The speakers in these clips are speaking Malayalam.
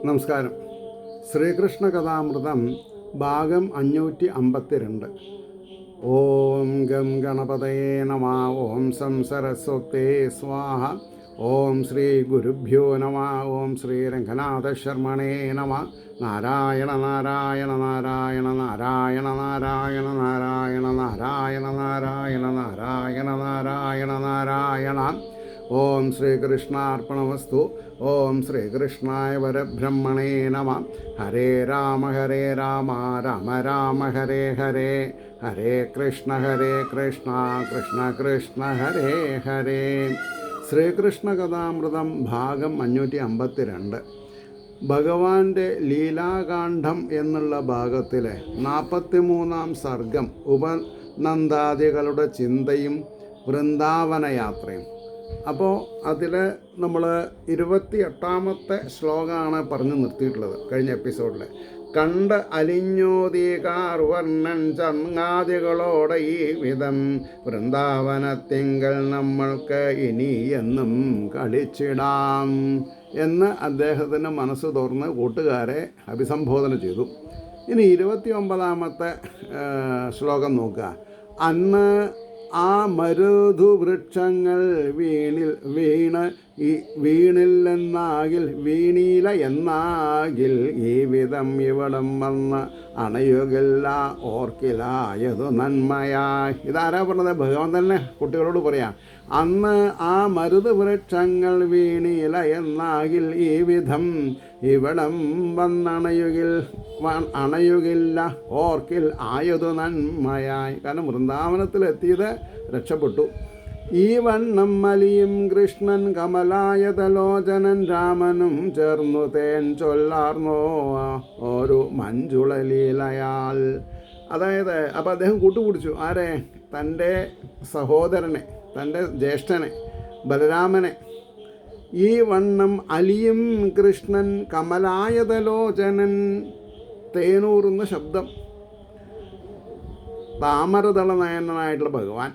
നമസ്കാരം. ശ്രീകൃഷ്ണ കഥാമൃതം ഭാഗം 552. ഓം ഗം ഗണപതയേ നമ. ഓം സം സരസ്വതേ സ്വാഹ. ഓം ശ്രീ ഗുരുഭ്യോ നമ. ഓം ശ്രീ രംഗനാഥ ശർമ്മണേ നമ. നാരായണ നാരായണ നാരായണ നാരായണ നാരായണ നാരായണ നാരായണ നാരായണ നാരായണ നാരായണ നാരായണ. ഓം ശ്രീകൃഷ്ണാർപ്പണമസ്തു. ഓം ശ്രീകൃഷ്ണായ പരബ്രഹ്മണേ നമ. ഹരേ രാമ രാമ രാമ ഹരേ ഹരേ. ഹരേ കൃഷ്ണ കൃഷ്ണ കൃഷ്ണ ഹരേ ഹരേ. ശ്രീകൃഷ്ണ കഥാമൃതം ഭാഗം 552. ഭഗവാന്റെ ലീലാകാന്ഡം എന്നുള്ള ഭാഗത്തിലെ 43-ാം സർഗം ഉപനന്ദാദികളുടെ ചിന്തയും വൃന്ദാവന യാത്രയും. അപ്പോൾ അതിൽ നമ്മൾ 28-ാമത്തെ ശ്ലോകമാണ് പറഞ്ഞു നിർത്തിയിട്ടുള്ളത് കഴിഞ്ഞ എപ്പിസോഡിൽ. കണ്ട് അലിഞ്ഞോദീകാർ വർണ്ണൻ ചങ്ങാതികളോടെ ഈ വിധം വൃന്ദാവനത്തിങ്കൽ നമ്മൾക്ക് ഇനി എന്നും കളിച്ചിടാം എന്ന് അദ്ദേഹത്തിന് മനസ്സ് തുറന്ന് കൂട്ടുകാരെ അഭിസംബോധന ചെയ്തു. ഇനി 29-ാമത്തെ ശ്ലോകം നോക്കുക. അന്ന് ആ മരുതുവൃക്ഷങ്ങൾ വീണില്ലെന്നാകിൽ വീണില എന്നാകിൽ ഈ വിധം ഇവിടം വന്ന് അണയുകില്ല ഓർക്കിലായതു നന്മയായി. ഇതാരാ പറഞ്ഞത്? ഭഗവാൻ തന്നെ കുട്ടികളോട് പറയാം. അന്ന് ആ മരുതുവൃക്ഷങ്ങൾ വീണില എന്നാകിൽ ഈ വിധം ഇവിടം അണയുകില്ല ഓർക്കിൽ ആയതു നന്മയായി. കാരണം വൃന്ദാവനത്തിലെത്തിയത് രക്ഷപ്പെട്ടു. ഈ വണ്ണം മലിയും കൃഷ്ണൻ കമലായതലോചനൻ രാമനും ചേർന്നു തേൻ ചൊല്ലാർന്നോ ഒരു മഞ്ജുളലീലയാൽ. അതായത് അപ്പോൾ അദ്ദേഹം കൂട്ടുപിടിച്ചു ആരെ? തൻ്റെ സഹോദരനെ, തൻ്റെ ജ്യേഷ്ഠനെ ബലരാമനെ. ഈ വണ്ണം അലിയും കൃഷ്ണൻ കമലായതലോചനൻ, തേനൂറുന്ന ശബ്ദം, താമരതള നയനായിട്ടുള്ള ഭഗവാൻ.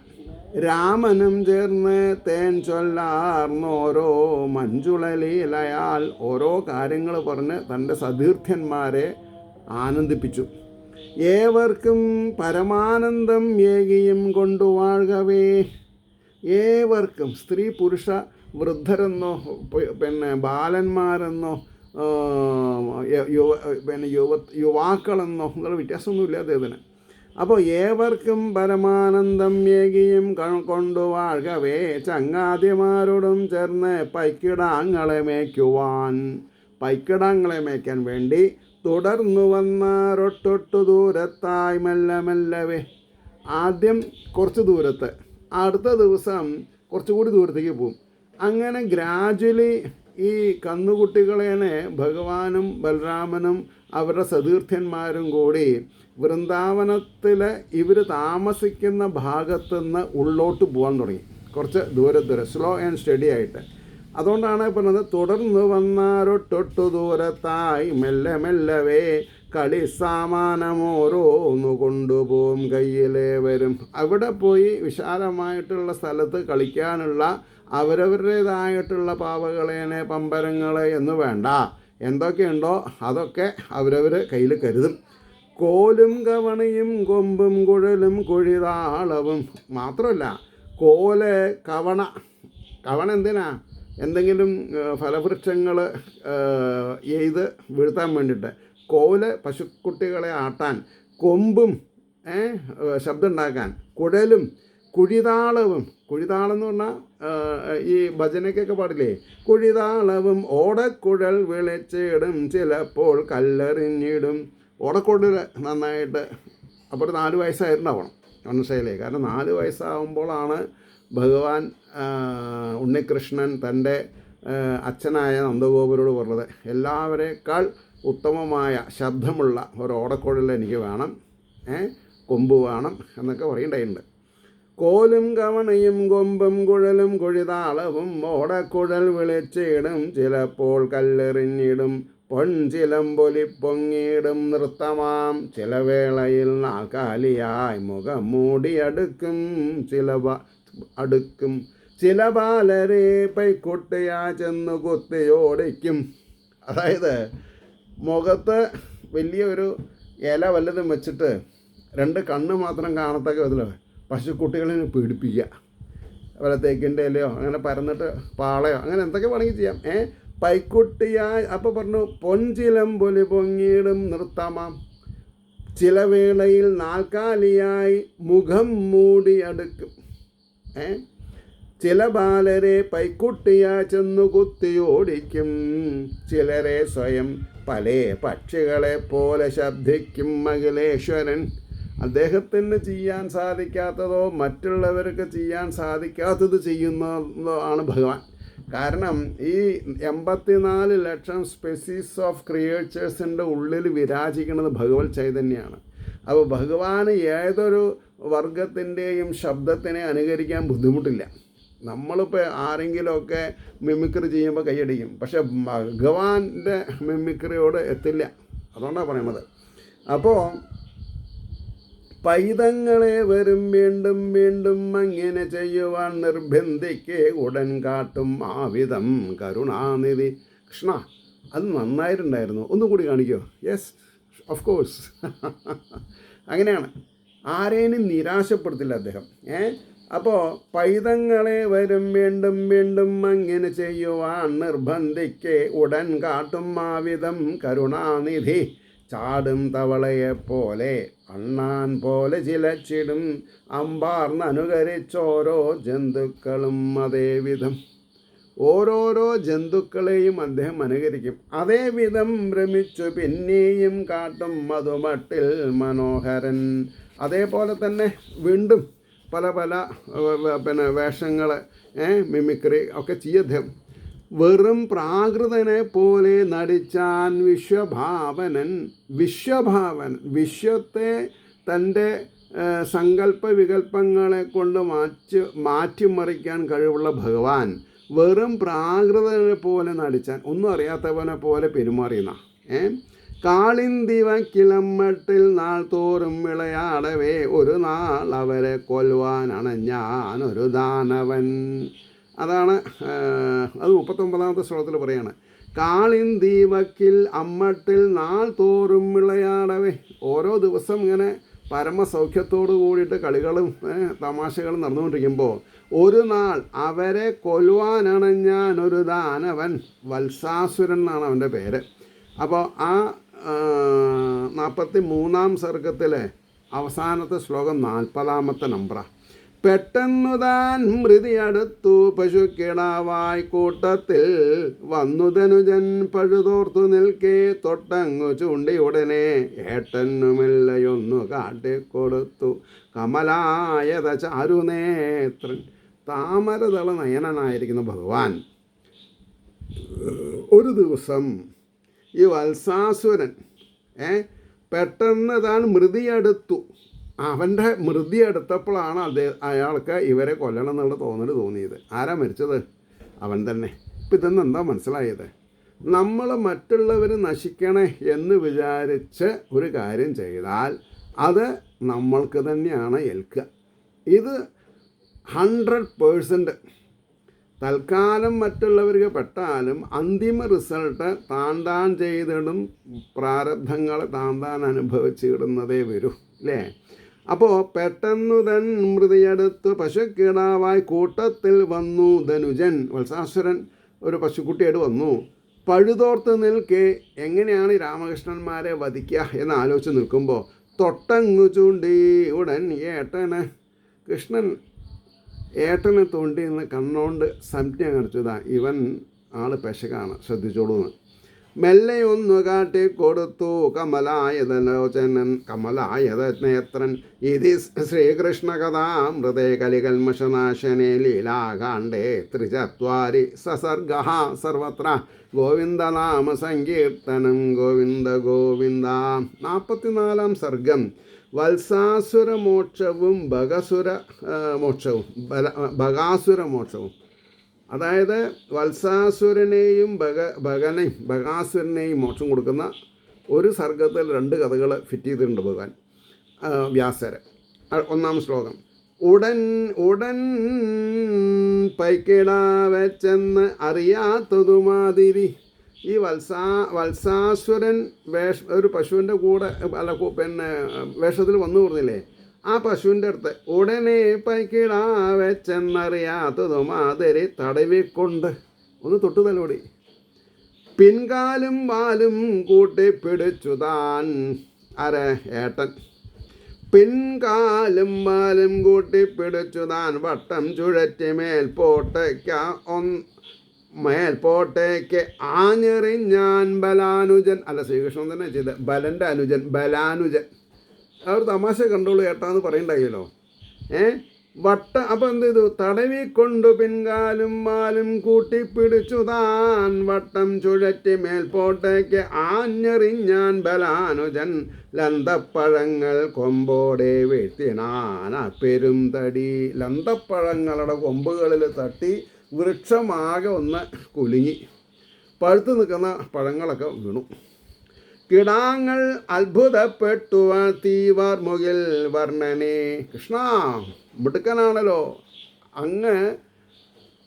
രാമനും ചേർന്ന് തേൻ ചൊല്ലാർന്നോരോ മഞ്ജുളലീലയാൽ, ഓരോ കാര്യങ്ങൾ പറഞ്ഞ് തൻ്റെ സതീർത്ഥ്യന്മാരെ ആനന്ദിപ്പിച്ചു. ഏവർക്കും പരമാനന്ദം ഏകിയും കൊണ്ടുവാഴ്കവേ. ഏവർക്കും, സ്ത്രീ പുരുഷ വൃദ്ധരെന്നോ ബാലന്മാരെന്നോ യുവാക്കളെന്നോ എന്നുള്ള വ്യത്യാസമൊന്നുമില്ല അദ്ദേഹത്തിന്. അപ്പോൾ ഏവർക്കും പരമാനന്ദം ഏകിയും കൊണ്ടുവാഴ്കവേ ചങ്ങാതിമാരോടും ചേർന്ന് പൈക്കിടാങ്ങളെ മേയ്ക്കാൻ വേണ്ടി തുടർന്നു വന്നാരൊട്ടൊട്ടു ദൂരത്തായി മെല്ലവേ. ആദ്യം കുറച്ച് ദൂരത്ത്, അടുത്ത ദിവസം കുറച്ചുകൂടി ദൂരത്തേക്ക് പോകും. അങ്ങനെ ഗ്രാജുവലി ഈ കന്നുകുട്ടികളെ ഭഗവാനും ബലരാമനും അവരുടെ സതീർത്ഥ്യന്മാരും കൂടി വൃന്ദാവനത്തിൽ ഇവർ താമസിക്കുന്ന ഭാഗത്തുനിന്ന് ഉള്ളോട്ട് പോകാൻ തുടങ്ങി. കുറച്ച് ദൂരെ സ്ലോ ആൻഡ് സ്റ്റഡി ആയിട്ട്. അതുകൊണ്ടാണ് പറഞ്ഞത് തുടർന്ന് വന്നാരൊട്ടൊട്ടു ദൂരത്തായി മെല്ലവേ കളി സാമാനമോരോന്നു കൊണ്ടുപോകും കയ്യിലേ വരും. അവിടെ പോയി വിശാലമായിട്ടുള്ള സ്ഥലത്ത് കളിക്കാനുള്ള അവരവരുടേതായിട്ടുള്ള പാവകളേനെ പമ്പരങ്ങളെ എന്ന് വേണ്ട, എന്തൊക്കെയുണ്ടോ അതൊക്കെ അവരവർ കയ്യിൽ കരുതും. കോലും കവണയും കൊമ്പും കുഴലും കുഴിതാളവും. മാത്രമല്ല കോല്, കവണ എന്തിനാ? എന്തെങ്കിലും ഫലവൃക്ഷങ്ങൾ എയ്ത് വീഴ്ത്താൻ വേണ്ടിയിട്ട്. കോല് പശുക്കുട്ടികളെ ആട്ടാൻ, കൊമ്പും ശബ്ദം ഉണ്ടാക്കാൻ, കുഴലും കുഴിതാളവും. കുഴിതാളം എന്ന് പറഞ്ഞാൽ ഈ ഭജനയ്ക്കൊക്കെ പാടില്ലേ? കുഴിതാളവും ഓടക്കുഴൽ വിളിച്ചിടും ചിലപ്പോൾ കല്ലെറിഞ്ഞിടും. ഓടക്കുഴൽ നന്നായിട്ട് അപ്പോൾ 4 വയസ്സായിട്ടുണ്ടാവണം മനസ്സിലായില്ലേ? കാരണം 4 വയസ്സാകുമ്പോഴാണ് ഭഗവാൻ ഉണ്ണികൃഷ്ണൻ തൻ്റെ അച്ഛനായ നന്ദഗോപുരോട് പറഞ്ഞത്, എല്ലാവരേക്കാൾ ഉത്തമമായ ശബ്ദമുള്ള ഒരു ഓടക്കുഴൽ എനിക്ക് വേണം, കൊമ്പ് വേണം എന്നൊക്കെ പറയുന്നുണ്ടായിട്ടുണ്ട്. കോലും കവണയും കൊമ്പും കുഴലും കുഴിതാളവും ഓടക്കുഴൽ വിളിച്ചിടും ചിലപ്പോൾ കല്ലെറിഞ്ഞിടും പൊൻചിലമ്പൊലി പൊങ്ങിയിടും നൃത്തമാം ചില വേളയിൽ നാൽക്കാലിയായി മുഖം മൂടി അടുക്കും ചില ബാലരെ പൈക്കുട്ടിയാ ചെന്ന് കുത്തിയോടിക്കും. അതായത് മുഖത്ത് വലിയൊരു ഇല വല്ലതും വെച്ചിട്ട് 2 കണ്ണ് മാത്രം കാണത്തക്ക വിധത്തിൽ പശുക്കുട്ടികളെ പീഡിപ്പിക്കുക. വല്ല തേക്കിൻ്റെ ഇലയോ അങ്ങനെ പരന്നിട്ട് പാളയോ അങ്ങനെ എന്തൊക്കെ വേണമെങ്കിൽ ചെയ്യാം. പൈക്കുട്ടിയായി അപ്പോൾ പറഞ്ഞു പൊൻചിലമ്പൊലി പൊങ്ങിയിടും നൃത്തമാം ചില വേളയിൽ നാൽക്കാലിയായി മുഖം മൂടി അടുക്കും. ചില ബാലരെ പൈക്കുട്ടിയായി ചെന്നു കുത്തി ഓടിക്കും. ചിലരെ സ്വയം പല പക്ഷികളെ പോലെ ശബ്ദിക്കും മകിലേശ്വരൻ. അദ്ദേഹത്തിന് ചെയ്യാൻ സാധിക്കാത്തതോ മറ്റുള്ളവർക്ക് ചെയ്യാൻ സാധിക്കാത്തത് ചെയ്യുന്നതോ ആണ് ഭഗവാൻ. കാരണം ഈ 84 ലക്ഷം സ്പെസീസ് ഓഫ് ക്രിയേച്ചേഴ്സിൻ്റെ ഉള്ളിൽ വിരാജിക്കുന്നത് ഭഗവത് ചൈതന്യമാണ്. അപ്പോൾ ഭഗവാന് ഏതൊരു വർഗത്തിൻ്റെയും ശബ്ദത്തിനെ അനുകരിക്കാൻ ബുദ്ധിമുട്ടില്ല. നമ്മളിപ്പോൾ ആരെങ്കിലുമൊക്കെ മിമിക്രി ചെയ്യുമ്പോൾ കൈയടിക്കും, പക്ഷെ ഭഗവാന്റെ മിമിക്രിയോട് എത്തില്ല. അതുകൊണ്ടാണ് പറയുന്നത്. അപ്പോൾ പൈതങ്ങളെ വരും വീണ്ടും വീണ്ടും അങ്ങനെ ചെയ്യുവാൻ നിർബന്ധിക്ക് ഉടൻ കാട്ടും ആവിധം കരുണാനിധി. കൃഷ്ണ, അത് നന്നായിട്ടുണ്ടായിരുന്നു, ഒന്നുകൂടി കാണിക്കോ? Yes, of course. അങ്ങനെയാണ്, ആരെയും നിരാശപ്പെടുത്തില്ല അദ്ദേഹം. അപ്പോൾ പൈതങ്ങളെ വരും വീണ്ടും വീണ്ടും അങ്ങനെ ചെയ്യുവാൻ നിർബന്ധിക്ക് ഉടൻ കാട്ടും ആവിധം കരുണാനിധി. ചാടും തവളയെപ്പോലെ അണ്ണാൻ പോലെ ചിലച്ചിടും അമ്പാർന്നനുകരിച്ചോരോ ജന്തുക്കളും അതേവിധം. ഓരോരോ ജന്തുക്കളെയും അദ്ദേഹം അനുകരിക്കും. അതേവിധം ഭ്രമിച്ചു പിന്നെയും കാട്ടും മധുമട്ടിൽ മനോഹരൻ. അതേപോലെ തന്നെ വീണ്ടും പല പല വേഷങ്ങൾ മിമിക്രി ഒക്കെ ചെയ്യും അദ്ദേഹം. വെറും പ്രാകൃതനെ പോലെ നടിച്ചാൻ വിശ്വഭാവനൻ. വിശ്വത്തെ തൻ്റെ സങ്കല്പ വികല്പങ്ങളെ കൊണ്ട് മാറ്റിമറിക്കാൻ കഴിവുള്ള ഭഗവാൻ വെറും പ്രാകൃതനെ പോലെ നടിച്ചാൻ, ഒന്നും അറിയാത്തവനെ പോലെ പെരുമാറിയുന്ന. കാളിന്തിവ കിളമ്മട്ടിൽ നാൾ തോറും വിളയാടവേ ഒരു നാൾ അവരെ കൊല്ലുവാനാണ് ഞാനൊരു ദാനവൻ. അതാണ് അത് 39ാമത്തെ ശ്ലോകത്തിൽ പറയാണ്. കാളിന്തിവക്കിൽ അമ്മട്ടിൽ നാൾ തോറും വിളയാടവേ. ഓരോ ദിവസം ഇങ്ങനെ പരമസൗഖ്യത്തോടു കൂടിയിട്ട് കളികളും തമാശകളും നടന്നുകൊണ്ടിരിക്കുമ്പോൾ ഒരു നാൾ അവരെ കൊല്ലുവാനാണ് ഞാനൊരു ദാനവൻ. വത്സാസുരൻ എന്നാണ് അവൻ്റെ പേര്. അപ്പോൾ ആ 43ാം സർഗത്തിലെ അവസാനത്തെ ശ്ലോകം 40ാമത്തെ നമ്പറാണ്. പെട്ടെന്നു താൻ മൃതി അടുത്തു പശുക്കിടാവായി കൂട്ടത്തിൽ വന്നു ധനുജൻ പഴുതോർത്തു നിൽക്കേ തൊട്ടങ്ങു ചൂണ്ടി ഉടനെ ഏട്ടനുമെല്ലയൊന്നു കാട്ടിക്കൊടുത്തു കമലായത ചാരുനേത്രൻ. താമരതള നയനനായിരിക്കുന്ന ഭഗവാൻ ഒരു ദിവസം ഈ വത്സാസുരൻ പെട്ടെന്ന് താൻ മൃതിയെടുത്തു. അവൻ്റെ മൃതി എടുത്തപ്പോഴാണ് അയാൾക്ക് ഇവരെ കൊല്ലണം എന്നുള്ള തോന്നിയത്. ആരാ മരിച്ചത്? അവൻ തന്നെ. ഇപ്പം ഇതെന്ന് എന്താ മനസ്സിലായത്? നമ്മൾ മറ്റുള്ളവർ നശിക്കണേ എന്ന് വിചാരിച്ച് ഒരു കാര്യം ചെയ്താൽ അത് നമ്മൾക്ക് തന്നെയാണ് ഏൽക്കുക. ഇത് 100% തൽക്കാലം മറ്റുള്ളവർക്ക് പെട്ടാലും അന്തിമ റിസൾട്ട് താൻ ചെയ്തിടും. പ്രാരബ്ധങ്ങളെ താൻ അനുഭവിച്ചിടുന്നതേ വരൂ, അല്ലേ? അപ്പോൾ പെട്ടെന്നു തൻ മൃതിയെടുത്ത് പശുക്കിടാവായി കൂട്ടത്തിൽ വന്നു ധനുജൻ. വത്സാസുരൻ ഒരു പശുക്കുട്ടിയായിട്ട് വന്നു. പഴുതോർത്ത് നിൽക്കെ എങ്ങനെയാണ് രാമകൃഷ്ണന്മാരെ വധിക്കുക എന്ന് ആലോചിച്ച് നിൽക്കുമ്പോൾ തൊട്ടങ്ങു ചൂണ്ടി ഉടൻ കൃഷ്ണൻ ഏട്ടനെ തോണ്ടി എന്ന് കണ്ണോണ്ട് സംജ്ഞ കാണിച്ചതാ, ഇവൻ ആള് പെശകാണ്, ശ്രദ്ധിച്ചോളൂന്ന്. മെല്ലെ ഒന്ന് കാട്ടിക്കൊടുത്തു കമലായതലോചനൻ കമലായതനേത്രൻ. ഇതി ശ്രീകൃഷ്ണകഥാമൃതേ കലികൽമഷനാശനേ ലീലാകാണ്ഡേ ത്രിചത്വാരി സസർഗ സർവത്ര ഗോവിന്ദനാമ സങ്കീർത്തനം ഗോവിന്ദ ഗോവിന്ദ. 44ാം സർഗം വത്സാസുര മോക്ഷവും ബകാസുര മോക്ഷവും. അതായത് വത്സാസുരനെയും ബകാസുരനെയും മോക്ഷം കൊടുക്കുന്ന ഒരു സർഗത്തിൽ 2 കഥകൾ ഫിറ്റ് ചെയ്തിട്ടുണ്ട് ഭഗവാൻ വ്യാസര്. 1ാം ശ്ലോകം. ഉടൻ പൈക്കിടാവെച്ചെന്ന് അറിയാത്തതുമാതിരി ഈ വത്സാസുരൻ ഒരു പശുവിൻ്റെ കൂടെ അല്ല പിന്നെ വേഷത്തിൽ വന്നു പറഞ്ഞില്ലേ, ആ പശുവിൻ്റെ അടുത്ത് ഉടനെ പൈക്കിടാ വെച്ചെന്നറിയാത്തതും മാതിരി തടവിക്കൊണ്ട് ഒന്ന് തൊട്ടു തലോടി പിൻകാലും വാലും കൂട്ടിപ്പിടിച്ചു താൻ. ആരെ? ഏട്ടൻ. പിൻകാലും വാലും കൂട്ടിപ്പിടിച്ചു താൻ വട്ടം ചുഴറ്റി മേൽപോട്ടേക്ക് ആഞ്ഞെറിഞ്ഞാൻ ബലാനുജൻ. അല്ല, ശ്രീകൃഷ്ണൻ തന്നെ ചെയ്ത് ബലൻ്റെ അനുജൻ ബലാനുജൻ. ആ ഒരു തമാശ കണ്ടോളൂ ഏട്ടാന്ന് പറയണ്ടായല്ലോ. അപ്പം എന്ത് ചെയ്തു? തടവിക്കൊണ്ടു പിൻകാലും വാലും കൂട്ടിപ്പിടിച്ചു താൻ വട്ടം ചുഴറ്റി മേൽപോട്ടേക്ക് ആഞ്ഞെറിഞ്ഞാൻ ബലാനുജൻ ലന്തപ്പഴങ്ങൾ കൊമ്പോടെ വീഴ്ത്തിനാൻ. ആ പെരും തടി ലന്തപ്പഴങ്ങളുടെ കൊമ്പുകളിൽ തട്ടി വൃക്ഷമാകെ ഒന്ന് കുലുങ്ങി, പഴുത്തു നിൽക്കുന്ന പഴങ്ങളൊക്കെ വീണു. കിടാങ്ങൾ അത്ഭുതപ്പെട്ടു തീവാർ മുകിൽ വർണ്ണനെ. കൃഷ്ണ മിടുക്കനാണല്ലോ, അങ്ങ്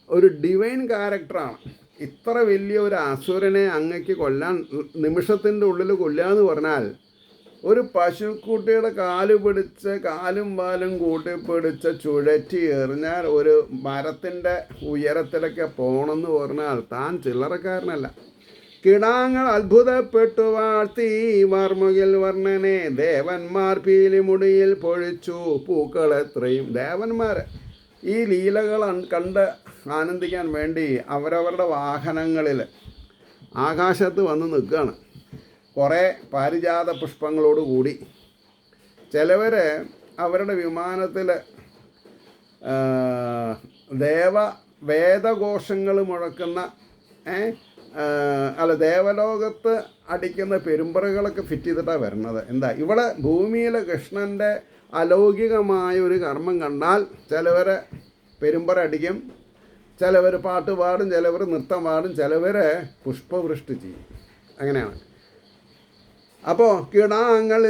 ഒരു ഡിവൈൻ ക്യാരക്ടറാണ്. ഇത്ര വലിയ ഒരു അസുരനെ അങ്ങക്ക് കൊല്ലാൻ, നിമിഷത്തിൻ്റെ ഉള്ളിൽ കൊല്ലാന്ന് പറഞ്ഞാൽ, ഒരു പശുക്കുട്ടിയുടെ കാലും വാലും കൂട്ടിപ്പിടിച്ച് ചുഴറ്റി എറിഞ്ഞാൽ ഒരു മരത്തിൻ്റെ ഉയരത്തിലൊക്കെ പോകണമെന്ന് പറഞ്ഞാൽ താൻ ചില്ലറക്കാരനല്ല. കിടാങ്ങൾ അത്ഭുതപ്പെട്ടു വാഴ്ത്തി വാർമുകിൽ വർണ്ണനെ. ദേവന്മാർ പീലിമുടിയിൽ പൊഴിച്ചു പൂക്കളെത്രയും. ദേവന്മാർ ഈ ലീലകൾ കണ്ട് ആനന്ദിക്കാൻ വേണ്ടി അവരവരുടെ വാഹനങ്ങളിൽ ആകാശത്ത് വന്ന് നിൽക്കുകയാണ്, കുറേ പാരിജാത പുഷ്പങ്ങളോട് കൂടി. ചിലവർ അവരുടെ വിമാനത്തിൽ വേദഘോഷങ്ങൾ മുഴക്കുന്ന ദേവലോകത്ത് അടിക്കുന്ന പെരുമ്പറകളൊക്കെ ഫിറ്റ് ചെയ്തിട്ടാണ് വരുന്നത്. എന്താ ഇവിടെ ഭൂമിയിലെ കൃഷ്ണൻ്റെ അലൗകികമായ ഒരു കർമ്മം കണ്ടാൽ ചിലവർ പെരുമ്പറ അടിക്കും, ചിലവർ പാട്ട് പാടും, ചിലവർ നൃത്തം പാടും, ചിലവർ പുഷ്പവൃഷ്ടി ചെയ്യും. അങ്ങനെയാണ്. അപ്പോൾ കിടാങ്ങൾ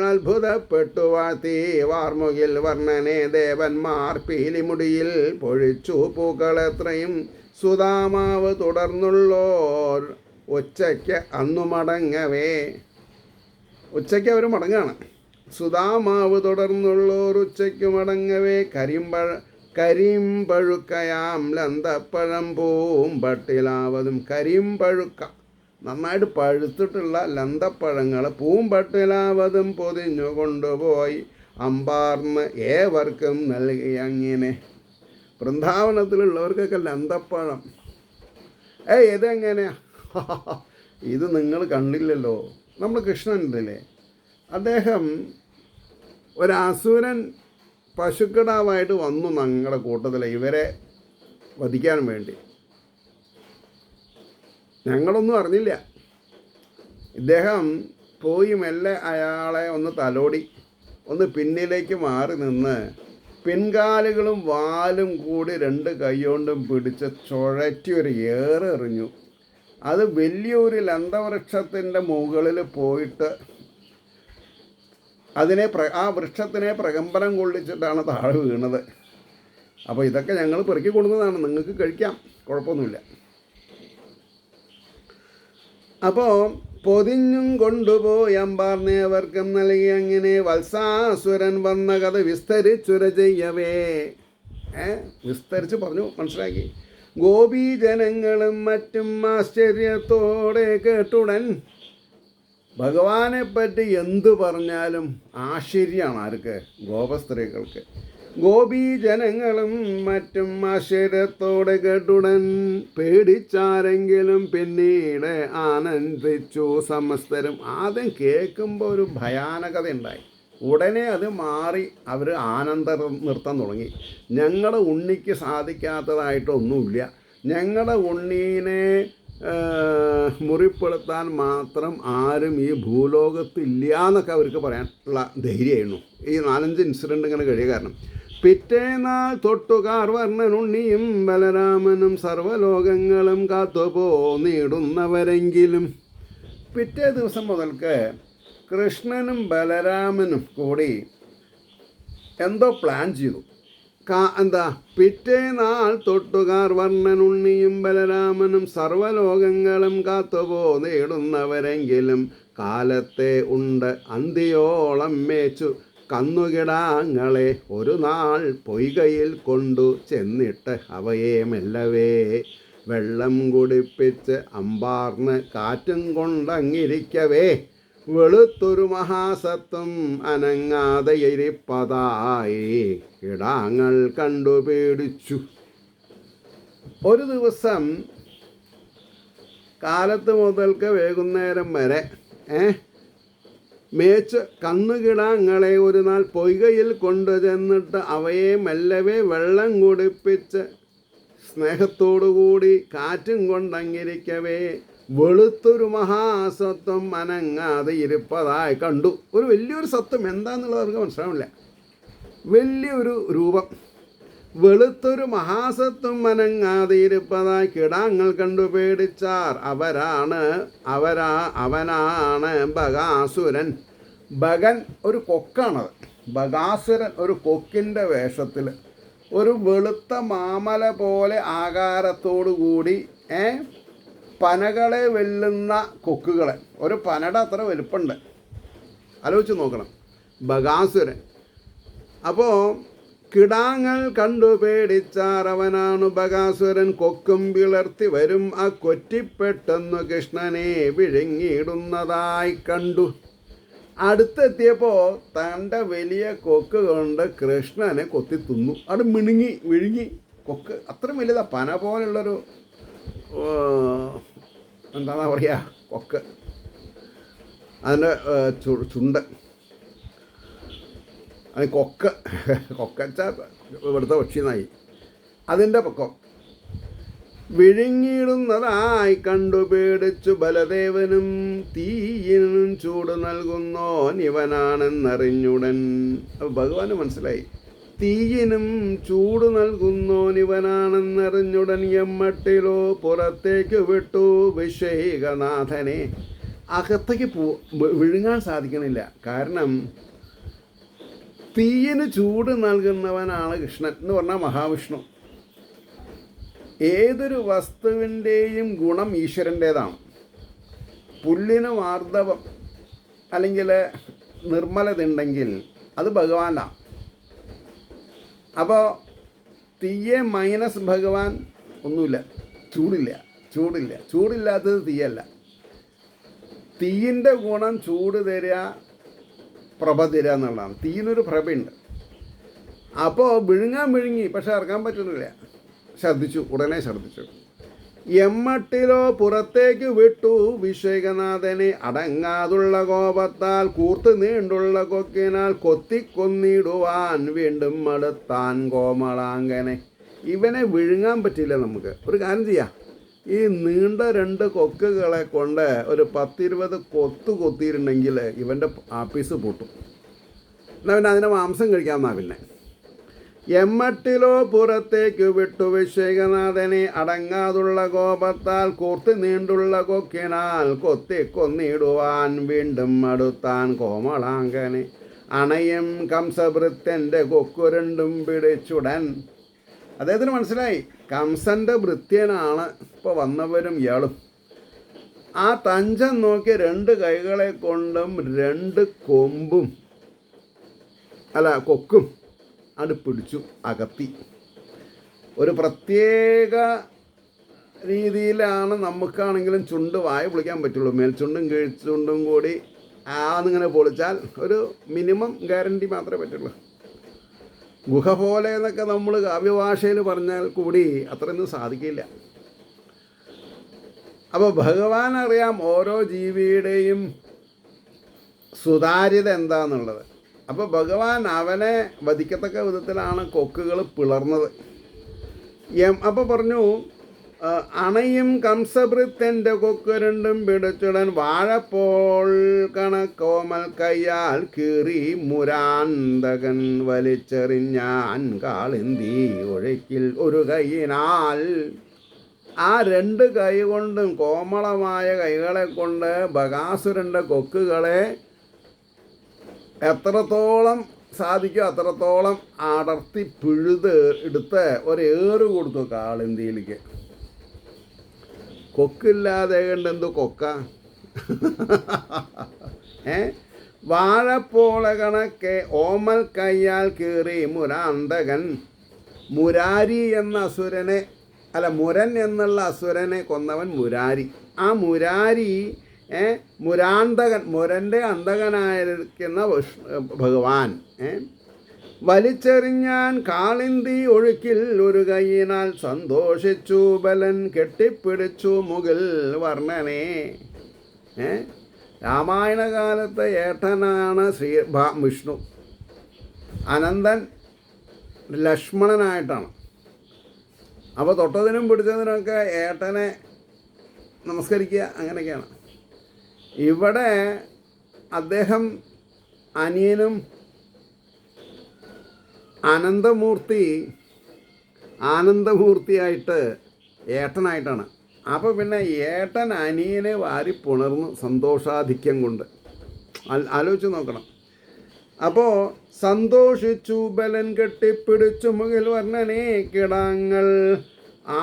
അത്ഭുതപ്പെട്ടു വാഴ്ത്തി വാർമുകിൽ വർണ്ണനെ. ദേവന്മാർ പീലിമുടിയിൽ പൊഴിച്ചു പൂക്കളെത്രയും. സുധാമാവ് തുടർന്നുള്ളോർ ഉച്ചയ്ക്ക് അന്നു മടങ്ങവേ. ഉച്ചയ്ക്ക് അവർ മടങ്ങുകയാണ്. സുധാമാവ് തുടർന്നുള്ളോർ ഉച്ചയ്ക്ക് മടങ്ങവേ കരിമ്പഴുക്കയാം ലന്തപ്പഴം പൂമ്പട്ടിലാവതും. കരിമ്പഴുക്ക, നന്നായിട്ട് പഴുത്തിട്ടുള്ള ലന്തപ്പഴങ്ങൾ പൂമ്പട്ടിലാവതും പൊതിഞ്ഞു കൊണ്ടുപോയി അമ്പാർന്ന് ഏവർക്കും നൽകി. അങ്ങനെ വൃന്ദാവനത്തിലുള്ളവർക്കൊക്കെ ലന്തപ്പഴം. ഇതെങ്ങനെയാ? ഇത് നിങ്ങൾ കണ്ടില്ലല്ലോ. നമ്മൾ കൃഷ്ണനില്ലേ, അദ്ദേഹം ഒരസുരൻ പശുക്കിടാവായിട്ട് വന്നു ഞങ്ങളുടെ കൂട്ടത്തിൽ ഇവരെ വധിക്കാൻ വേണ്ടി. ഞങ്ങളൊന്നും അറിഞ്ഞില്ല. ഇദ്ദേഹം പോയി മെല്ലെ അയാളെ ഒന്ന് തലോടി, ഒന്ന് പിന്നിലേക്ക് മാറി നിന്ന് പിൻകാലുകളും വാലും കൂടി രണ്ട് കൈകൊണ്ടും പിടിച്ച് ചുഴറ്റി ഒരു ഏറെറിഞ്ഞു. അത് വലിയൊരു ലന്തവൃക്ഷത്തിൻ്റെ മുകളിൽ പോയിട്ട് ആ വൃക്ഷത്തിനെ പ്രകമ്പനം കൊള്ളിച്ചിട്ടാണ് താഴെ വീണത്. അപ്പോൾ ഇതൊക്കെ ഞങ്ങൾ പെറുക്കി കൊടുക്കുന്നതാണ്, നിങ്ങൾക്ക് കഴിക്കാം, കുഴപ്പമൊന്നുമില്ല. അപ്പോൾ പൊതിഞ്ഞും കൊണ്ടുപോയി അമ്പാർന്നേവർക്കും നൽകി. അങ്ങനെ വത്സാസുരൻ വന്ന കഥ വിസ്തരിച്ചുര ചെയ്യവേ. വിസ്തരിച്ച് പറഞ്ഞു, മനസ്സിലാക്കി. ഗോപീജനങ്ങളും മറ്റും ആശ്ചര്യത്തോടെ കേട്ടുടൻ. ഭഗവാനെപ്പറ്റി എന്തു പറഞ്ഞാലും ആശ്ചര്യമാണ് ആർക്ക്? ഗോപസ്ത്രീകൾക്ക്. ഗോപീജനങ്ങളും മറ്റും ആശ്ചര്യത്തോടെ കേട്ടുടൻ പേടിച്ചാരെങ്കിലും പിന്നീട് ആനന്ദിച്ചു സമസ്തരും. ആദ്യം കേൾക്കുമ്പോൾ ഒരു ഭയാനകത ഉണ്ടായി, ഉടനെ അത് മാറി അവർ ആനന്ദ നൃത്തം തുടങ്ങി. ഞങ്ങളുടെ ഉണ്ണിക്ക് സാധിക്കാത്തതായിട്ടൊന്നുമില്ല, ഞങ്ങളുടെ ഉണ്ണീനെ മുറിപ്പെടുത്താൻ മാത്രം ആരും ഈ ഭൂലോകത്തില്ല എന്നൊക്കെ അവർക്ക് പറയാനുള്ള ധൈര്യമായിരുന്നു ഈ 4-5 ഇൻസിഡൻറ്റ് ഇങ്ങനെ കഴിയുക. കാരണം പിറ്റേനാൾ തൊട്ടുകാർ വർണ്ണനുണ്ണിയും ബലരാമനും സർവ്വലോകങ്ങളും കാത്തുപോന്നിടുന്നവരെങ്കിലും. പിറ്റേ ദിവസം മുതൽക്ക് കൃഷ്ണനും ബലരാമനും കൂടി എന്തോ പ്ലാൻ ചെയ്തു. എന്താ പിറ്റേനാൾ തൊട്ടുകാർ വർണ്ണനുണ്ണിയും ബലരാമനും സർവലോകങ്ങളും കാത്തുപോ നേടുന്നവരെങ്കിലും കാലത്തെ ഉണ്ട് അന്തിയോളം മേച്ചു കന്നുകിടാങ്ങളെ ഒരു നാൾ പൊയ്കയിൽ കൊണ്ടു ചെന്നിട്ട് അവയെ മെല്ലവേ വെള്ളം കുടിപ്പിച്ച് അമ്പാർന്ന് കാറ്റും കൊണ്ടങ്ങിരിക്കവേ വെളുത്തൊരു മഹാസത്വം അനങ്ങാതെ ഇരിപ്പതായി കിടാങ്ങൾ കണ്ടു പേടിച്ചു. ഒരു ദിവസം കാലത്ത് മുതൽക്ക് വൈകുന്നേരം വരെ മേച്ച് കന്നുകിടാങ്ങളെ ഒരു നാൾ പൊയ്കയിൽ കൊണ്ടു ചെന്നിട്ട് അവയെ മെല്ലവേ വെള്ളം കുടിപ്പിച്ച് സ്നേഹത്തോടുകൂടി കാറ്റും കൊണ്ടങ്ങിരിക്കവേ വെളുത്തൊരു മഹാസത്വം അനങ്ങാതെ ഇരിപ്പതായി കണ്ടു. ഒരു വലിയൊരു സത്വം എന്താണെന്നുള്ളത് അവർക്ക് മനസ്സിലാവില്ല. വലിയൊരു രൂപം, വെളുത്തൊരു മഹാസത്വം അനങ്ങാതെ ഇരിപ്പതായി കിടാങ്ങൾ കണ്ടു പേടിച്ചാർ. അവനാണ് ബകാസുരൻ. ബകൻ ഒരു കൊക്കാണത്. ബകാസുരൻ ഒരു കൊക്കിൻ്റെ വേഷത്തിൽ ഒരു വെളുത്ത മാമല പോലെ ആകാരത്തോടു കൂടി പനകളെ വെല്ലുന്ന കൊക്കുകളെ, ഒരു പനയുടെ അത്ര വലുപ്പമുണ്ട്, ആലോചിച്ച് നോക്കണം. ബകാസുരൻ. അപ്പോൾ കിടാങ്ങൾ കണ്ടു പേടിച്ചാർ. അവനാണു ബകാസുരൻ. കൊക്കും പിളർത്തി വരും ആ കൊറ്റിപ്പെട്ടെന്നു കൃഷ്ണനെ വിഴുങ്ങിയിടുന്നതായി കണ്ടു. അടുത്തെത്തിയപ്പോൾ തൻ്റെ വലിയ കൊക്ക് കൊണ്ട് കൃഷ്ണനെ കൊത്തി തിന്നു. അവിടെ വിഴുങ്ങി. കൊക്ക് അത്ര വലുതാ, പന പോലുള്ളൊരു എന്താണെന്നാ പറയുക, കൊക്ക്. അതിൻ്റെ ചുണ്ട്, അത് കൊക്കച്ച ഇവിടുത്തെ പക്ഷിനായി. അതിൻ്റെ പൊക്കം വിഴുങ്ങിയിടുന്നതായി കണ്ടു പേടിച്ചു ബലദേവനും. തീയിനും ചൂട് നൽകുന്നോൻ ഇവനാണെന്നറിഞ്ഞുടൻ. അപ്പോൾ ഭഗവാന് മനസ്സിലായി, തീയിനും ചൂട് നൽകുന്നോൻ ഇവനാണെന്നറിഞ്ഞുടൻ എമ്മട്ടിലോ പുറത്തേക്ക് വിട്ടു വിഷേകനാഥനെ. അകത്തേക്ക് വിഴുങ്ങാൻ സാധിക്കണില്ല. കാരണം തീയിന് ചൂട് നൽകുന്നവനാണ് കൃഷ്ണൻ എന്ന് പറഞ്ഞാൽ മഹാവിഷ്ണു. ഏതൊരു വസ്തുവിൻ്റെയും ഗുണം ഈശ്വരൻ്റേതാണ്. പുല്ലിന് മാർദ്ദവം അല്ലെങ്കിൽ നിർമ്മലത ഉണ്ടെങ്കിൽ അത് ഭഗവാനാണ്. അപ്പോൾ തീയെ മൈനസ് ഭഗവാൻ ഒന്നുമില്ല, ചൂടില്ലാത്തത് തീയല്ല. തീയിൻ്റെ ഗുണം ചൂട് തരിക, പ്രഭ തരിക എന്നുള്ളതാണ്. തീയിനൊരു പ്രഭയുണ്ട്. അപ്പോൾ വിഴുങ്ങി, പക്ഷെ ഇറക്കാൻ പറ്റുന്നില്ല. ഉടനെ ശ്രദ്ധിച്ചു. എമ്മട്ടിലോ പുറത്തേക്ക് വിട്ടു വിഷേകനാഥനെ. അടങ്ങാതുള്ള കോപത്താൽ കൂർത്ത് നീണ്ടുള്ള കൊക്കിനാൽ കൊത്തിക്കൊന്നിടുവാൻ വീണ്ടും അടുത്താൻ കോമളാങ്കനെ. ഇവനെ വിഴുങ്ങാൻ പറ്റില്ല നമുക്ക്. ഒരു കാര്യം ചെയ്യാം, ഈ നീണ്ട 2 കൊക്കുകളെ കൊണ്ട് ഒരു 10-20 കൊത്തിയിട്ടുണ്ടെങ്കിൽ ഇവൻ്റെ ആപ്പീസ് പൊട്ടും. എന്നാൽ പിന്നെ അതിൻ്റെ മാംസം കഴിക്കാമെന്നാ. പിന്നെ എമ്മട്ടിലോ പുറത്തേക്ക് വിട്ടു വിഷേകനാഥനെ. അടങ്ങാതുള്ള കോപത്താൽ കൂർത്തി നീണ്ടുള്ള കൊക്കിനാൽ കൊത്തിക്കൊന്നിടുവാൻ വീണ്ടും അടുത്താൻ കോമളാങ്കനെ. അണയും കംസഭൃത്യൻ്റെ കൊക്കുരണ്ടും പിടിച്ചുടൻ. അദ്ദേഹത്തിന് മനസ്സിലായി, കംസൻ്റെ ഭൃത്യനാണ് ഇപ്പോൾ വന്നവരും ഇയാളും. ആ തഞ്ചം നോക്കി 2 കൈകളെ കൊണ്ടും 2 കൊക്കും അത് പിടിച്ചു അകത്തി. ഒരു പ്രത്യേക രീതിയിലാണ് നമുക്കാണെങ്കിലും ചുണ്ട് വായ പൊളിക്കാൻ പറ്റുള്ളൂ. മേൽചുണ്ടും കീഴ്ചുണ്ടും കൂടി ആന്നിങ്ങനെ പൊളിച്ചാൽ ഒരു മിനിമം ഗ്യാരണ്ടി മാത്രമേ പറ്റുള്ളൂ. ഗുഹ പോലെ എന്നൊക്കെ നമ്മൾ കാവ്യഭാഷയിൽ പറഞ്ഞാൽ കൂടി അത്രയൊന്നും സാധിക്കില്ല. അപ്പോൾ ഭഗവാൻ അറിയാം ഓരോ ജീവിയുടെയും സുതാര്യത എന്താണെന്നുള്ളത്. അപ്പോൾ ഭഗവാൻ അവനെ വധിക്കത്തക്ക വിധത്തിലാണ് കൊക്കുകൾ പിളർന്നത്. അപ്പോൾ പറഞ്ഞു, അണയും കംസഭൃത്യൻ്റെ കൊക്ക് 2 പിടിച്ചുടൻ വാഴപ്പോൾ കണക്കോമൽ കയ്യാൽ കീറി മുരാന്തകൻ വലിച്ചെറിഞ്ഞാൻ കാളിന്തി ഒഴുക്കിൽ ഒരു കൈയിനാൽ. ആ 2 കൈ കൊണ്ടും കോമളമായ കൈകളെ കൊണ്ട് ബകാസുരൻ്റെ കൊക്കുകളെ എത്രത്തോളം സാധിക്കും അത്രത്തോളം അടർത്തി പിഴുത് എടുത്ത് ഒരേറ് കൊടുത്തു കാളിന്തിയിലേക്ക്. കൊക്കില്ലാതെ കണ്ട് എന്തോ കൊക്ക. വാഴപ്പോള കണക്കെ ഓമൽ കയ്യാൽ കീറി മുരാന്തകൻ മുരാരി എന്ന അസുരനെ, അല്ല മുരൻ എന്നുള്ള അസുരനെ കൊന്നവൻ മുരാരി. ആ മുരാരി മുരാന്തകൻ, മുരൻ്റെ അന്തകനായിരിക്കുന്ന ഭഗവാൻ വലിച്ചെറിഞ്ഞാൻ കാളിന്തി ഒഴുക്കിൽ ഒരു കൈയിനാൽ സന്തോഷിച്ചു ബലൻ കെട്ടിപ്പിടിച്ചു മുകിൽ വർണ്ണനെ. രാമായണ കാലത്തെ ഏട്ടനാണ് വിഷ്ണു. അനന്തൻ ലക്ഷ്മണനായിട്ടാണ്. അപ്പോൾ തൊട്ടതിനും പിടിച്ചതിനൊക്കെ ഏട്ടനെ നമസ്കരിക്കുക, അങ്ങനെയൊക്കെയാണ്. ഇവിടെ അദ്ദേഹം അനിയനും ആനന്ദമൂർത്തിയായിട്ട് ഏട്ടനായിട്ടാണ്. അപ്പോൾ പിന്നെ ഏട്ടൻ അനിയനെ വാരി പുണർന്നു സന്തോഷാധിക്യം കൊണ്ട്. ആലോചിച്ച് നോക്കണം. അപ്പോൾ സന്തോഷിച്ചു ബലൻ കെട്ടിപ്പിടിച്ചു മുകിൽ വർണ്ണനെ കിടാങ്ങൾ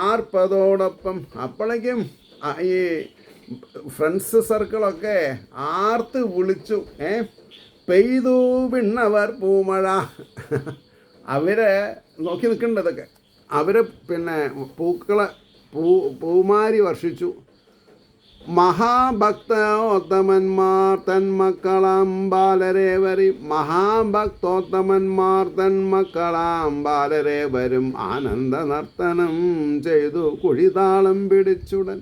ആർപ്പതോടൊപ്പം. അപ്പോഴേക്കും ഈ ഫ്രണ്ട്സ് സർക്കിളൊക്കെ ആർത്ത് വിളിച്ചു. പെയ്തു പിന്നവർ പൂമഴ. അവർ നോക്കി നിൽക്കേണ്ടതൊക്കെ. അവർ പിന്നെ പൂമാരി വർഷിച്ചു. മഹാഭക്തോത്തമന്മാർ തന്മക്കളാം ബാലരേവരി. മഹാഭക്തോത്തമന്മാർ തന്മക്കളാം ബാലരേവരും ആനന്ദ നർത്തനം ചെയ്തു കുഴിതാളം പിടിച്ചുടൻ.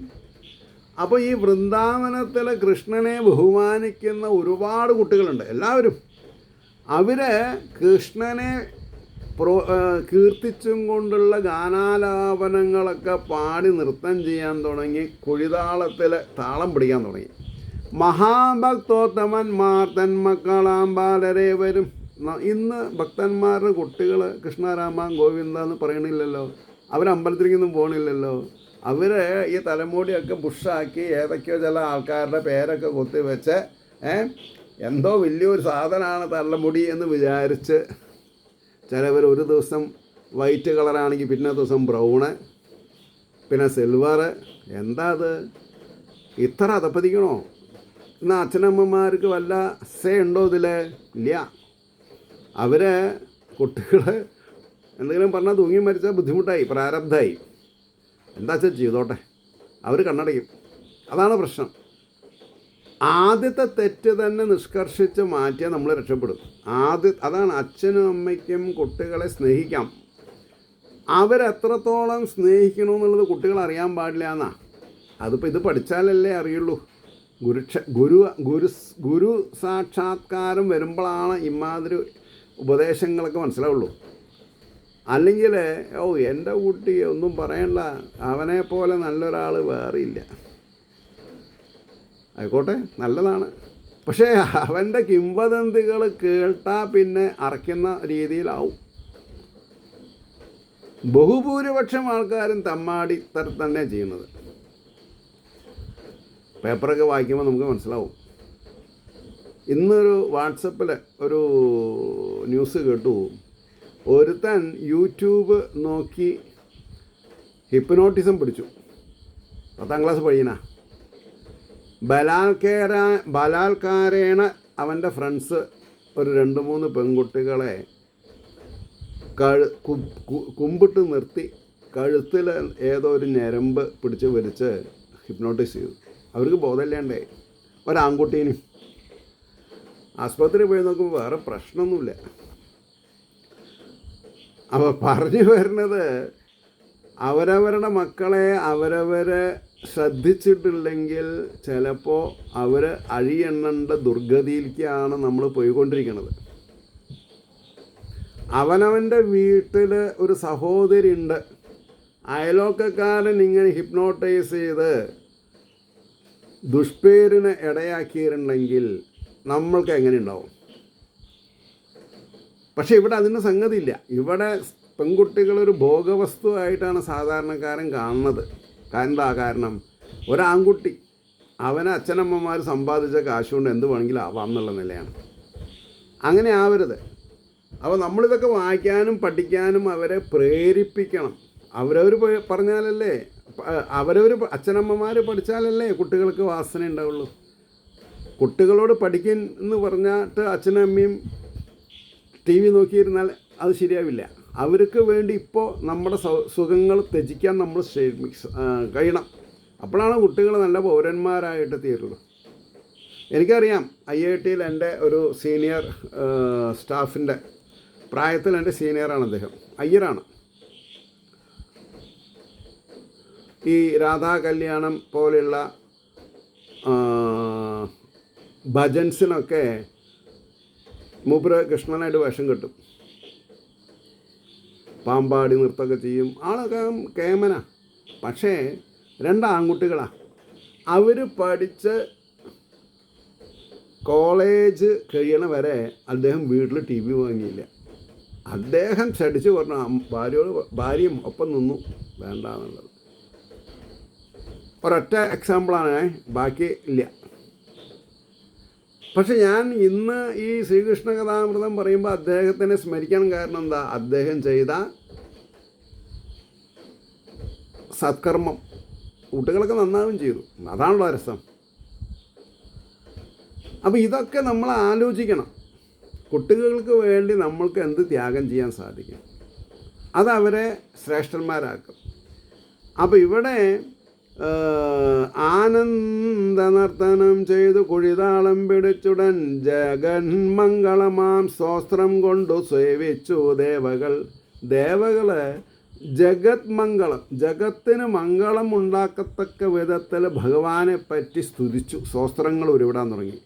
അപ്പോൾ ഈ വൃന്ദാവനത്തിലെ കൃഷ്ണനെ ബഹുമാനിക്കുന്ന ഒരുപാട് കുട്ടികളുണ്ട്. എല്ലാവരും അവർ കൃഷ്ണനെ കീർത്തിച്ചും കൊണ്ടുള്ള ഗാനാലാപനങ്ങളൊക്കെ പാടി നൃത്തം ചെയ്യാൻ തുടങ്ങി, കുഴിതാളത്തിൽ താളം പിടിക്കാൻ തുടങ്ങി. മഹാഭക്തോത്തമന്മാർ തന്മക്കളാം ബാലരേവരും. ഇന്ന് ഭക്തന്മാരുടെ കുട്ടികൾ കൃഷ്ണരാമ ഗോവിന്ദ എന്ന് പറയണില്ലല്ലോ, അവരമ്പലത്തിലേക്കൊന്നും പോകണില്ലല്ലോ. അവർ ഈ തലമുടിയൊക്കെ ബുഷാക്കി ഏതൊക്കെയോ ചില ആൾക്കാരുടെ പേരൊക്കെ കുത്തിവെച്ച് എന്തോ വലിയൊരു സാധനമാണ് തലമുടി എന്ന് വിചാരിച്ച് ചിലവർ ഒരു ദിവസം വൈറ്റ് കളറാണെങ്കിൽ പിന്നെ ദിവസം ബ്രൗണ്, പിന്നെ സിൽവറ്. എന്താ അത് ഇത്ര അതപ്പതിക്കണോ? എന്നാൽ അച്ഛനമ്മമാർക്ക് വല്ല സേ ഉണ്ടോ ഇതിൽ? ഇല്ല. അവർ കുട്ടികൾ എന്തെങ്കിലും പറഞ്ഞാൽ തൂങ്ങി മരിച്ചാൽ ബുദ്ധിമുട്ടായി, പ്രാരബ്ധമായി. എന്താ വെച്ചാൽ ചെയ്തോട്ടെ, അവർ കണ്ണടയ്ക്കും. അതാണ് പ്രശ്നം. ആദ്യത്തെ തെറ്റ് തന്നെ നിഷ്കർഷിച്ച് മാറ്റിയാൽ നമ്മൾ രക്ഷപ്പെടും. അതാണ് അച്ഛനും അമ്മയ്ക്കും കുട്ടികളെ സ്നേഹിക്കാം. അവരെത്രത്തോളം സ്നേഹിക്കണമെന്നുള്ളത് കുട്ടികൾ അറിയാൻ പാടില്ല എന്നാണ്. അതിപ്പോൾ ഇത് പഠിച്ചാലല്ലേ അറിയുള്ളൂ. ഗുരു സാക്ഷാത്കാരം വരുമ്പോഴാണ് ഇമാതിരി ഉപദേശങ്ങളൊക്കെ മനസ്സിലാവുള്ളൂ. അല്ലെങ്കിൽ എൻ്റെ കുട്ടി ഒന്നും പറയണ്ട, അവനെ പോലെ നല്ലൊരാൾ വേറെ ഇല്ല. ആയിക്കോട്ടെ, നല്ലതാണ്. പക്ഷേ അവൻ്റെ കിംവദന്തികൾ കേട്ടാൽ പിന്നെ അറയ്ക്കുന്ന രീതിയിലാവും. ബഹുഭൂരിപക്ഷം ആൾക്കാരും തമ്മാടി തന്നെ ചെയ്യുന്നത്. പേപ്പറൊക്കെ വായിക്കുമ്പോൾ നമുക്ക് മനസ്സിലാവും. ഇന്നൊരു വാട്സപ്പിൽ ഒരു ന്യൂസ് കേട്ടു. ഒരുത്തൻ യൂട്യൂബ് നോക്കി ഹിപ്നോട്ടിസം പിടിച്ചു. 10ാം ക്ലാസ് പയ്യനാ. ബലാത്കാരേണ അവൻ്റെ ഫ്രണ്ട്സ് ഒരു 2-3 പെൺകുട്ടികളെ കുമ്പിട്ട് നിർത്തി കഴുത്തിൽ ഏതോ ഒരു ഞരമ്പ് പിടിച്ച് വലിച്ച് ഹിപ്നോട്ടൈസ് ചെയ്തു. അവർക്ക് ബോധമില്ലാണ്ടേ. ഒരാൺകുട്ടീനും. ആസ്പത്രി പോയി നോക്കുമ്പോൾ വേറെ പ്രശ്നമൊന്നുമില്ല. അപ്പോൾ പറഞ്ഞു വരുന്നത്, അവരവരുടെ മക്കളെ അവരവരെ ശ്രദ്ധിച്ചിട്ടില്ലെങ്കിൽ ചിലപ്പോൾ അവർ അഴിയെണ്ണേണ്ട ദുർഗതിയിലേക്കാണ് നമ്മൾ പോയിക്കൊണ്ടിരിക്കുന്നത്. അവനവൻ്റെ വീട്ടിൽ ഒരു സഹോദരി ഉണ്ട്, അയലോക്കക്കാരൻ ഇങ്ങനെ ഹിപ്നോട്ടൈസ് ചെയ്ത് ദുഷ്പേരിന് ഇടയാക്കിയിട്ടുണ്ടെങ്കിൽ നമ്മൾക്ക് എങ്ങനെ ഉണ്ടാവും? പക്ഷേ ഇവിടെ അതിന് സംഗതിയില്ല. ഇവിടെ പെൺകുട്ടികളൊരു ഭോഗവസ്തു ആയിട്ടാണ് സാധാരണക്കാരൻ കാണുന്നത്. എന്താ കാരണം? ഒരാൺകുട്ടി അവനെ അച്ഛനമ്മമാർ സമ്പാദിച്ച കാശുകൊണ്ട് എന്ത് വേണമെങ്കിലും ആവാം എന്നുള്ള നിലയാണ്. അങ്ങനെ ആവരുത്. അപ്പോൾ നമ്മളിതൊക്കെ വായിക്കാനും പഠിക്കാനും അവരെ പ്രേരിപ്പിക്കണം. അവരവർ പറഞ്ഞാലല്ലേ, അവരവർ അച്ഛനമ്മമാർ പഠിച്ചാലല്ലേ കുട്ടികൾക്ക് വാസന ഉണ്ടാവുള്ളൂ. കുട്ടികളോട് പഠിക്കാൻ എന്ന് പറഞ്ഞിട്ട് അച്ഛനും അമ്മയും ടി വി നോക്കിയിരുന്നാൽ അത് ശരിയാവില്ല. അവർക്ക് വേണ്ടി ഇപ്പോൾ നമ്മുടെ സുഖങ്ങൾ ത്യജിക്കാൻ നമ്മൾ കഴിയണം. അപ്പോഴാണ് കുട്ടികൾ നല്ല പൗരന്മാരായിട്ട് തീരുള്ളൂ. എനിക്കറിയാം, IIT-യിൽ എൻ്റെ ഒരു സീനിയർ സ്റ്റാഫിൻ്റെ പ്രായത്തിൽ എൻ്റെ സീനിയറാണ് അദ്ദേഹം, അയ്യരാണ്. ഈ രാധാ കല്യാണം പോലെയുള്ള ഭജൻസിനൊക്കെ മൂപ്പര് കൃഷ്ണനായിട്ട് വേഷം കിട്ടും, പാമ്പാടി നൃത്തമൊക്കെ ചെയ്യും. ആളൊക്കെ കേമന. പക്ഷേ 2 ആൺകുട്ടികളാണ്. അവർ പഠിച്ച് കോളേജ് കഴിയണ വരെ അദ്ദേഹം വീട്ടിൽ TV വാങ്ങിയില്ല. അദ്ദേഹം ചടിച്ച് പറഞ്ഞു, ഭാര്യയും ഒപ്പം നിന്നു, വേണ്ടാന്നുള്ളത്. ഒരൊറ്റ എക്സാമ്പിളാണ്, ബാക്കി ഇല്ല. പക്ഷെ ഞാൻ ഇന്ന് ഈ ശ്രീകൃഷ്ണ കഥാമൃതം പറയുമ്പോൾ അദ്ദേഹത്തിനെ സ്മരിക്കണം. കാരണം എന്താ? അദ്ദേഹം ചെയ്ത സത്കർമ്മം കുട്ടികളൊക്കെ നന്നാവും ചെയ്തു. അതാണല്ലോ രസം. അപ്പോൾ ഇതൊക്കെ നമ്മൾ ആലോചിക്കണം. കുട്ടികൾക്ക് വേണ്ടി നമ്മൾക്ക് എന്ത് ത്യാഗം ചെയ്യാൻ സാധിക്കും, അതവരെ ശ്രേഷ്ഠന്മാരാക്കും. അപ്പോൾ ഇവിടെ ആനന്ദനർത്തനം ചെയ്തു കുഴിതാളം പിടിച്ചുടൻ ജഗന്മംഗളമാം സ്വസ്ത്രം കൊണ്ടു സേവിച്ചു ദേവകള് ജഗത് മംഗളം, ജഗത്തിന് മംഗളം ഉണ്ടാക്കത്തക്ക വിധത്തിൽ ഭഗവാനെ പറ്റി സ്തുതിച്ചു. സ്വസ്ത്രങ്ങൾ ഉരുവിടാൻ തുടങ്ങി.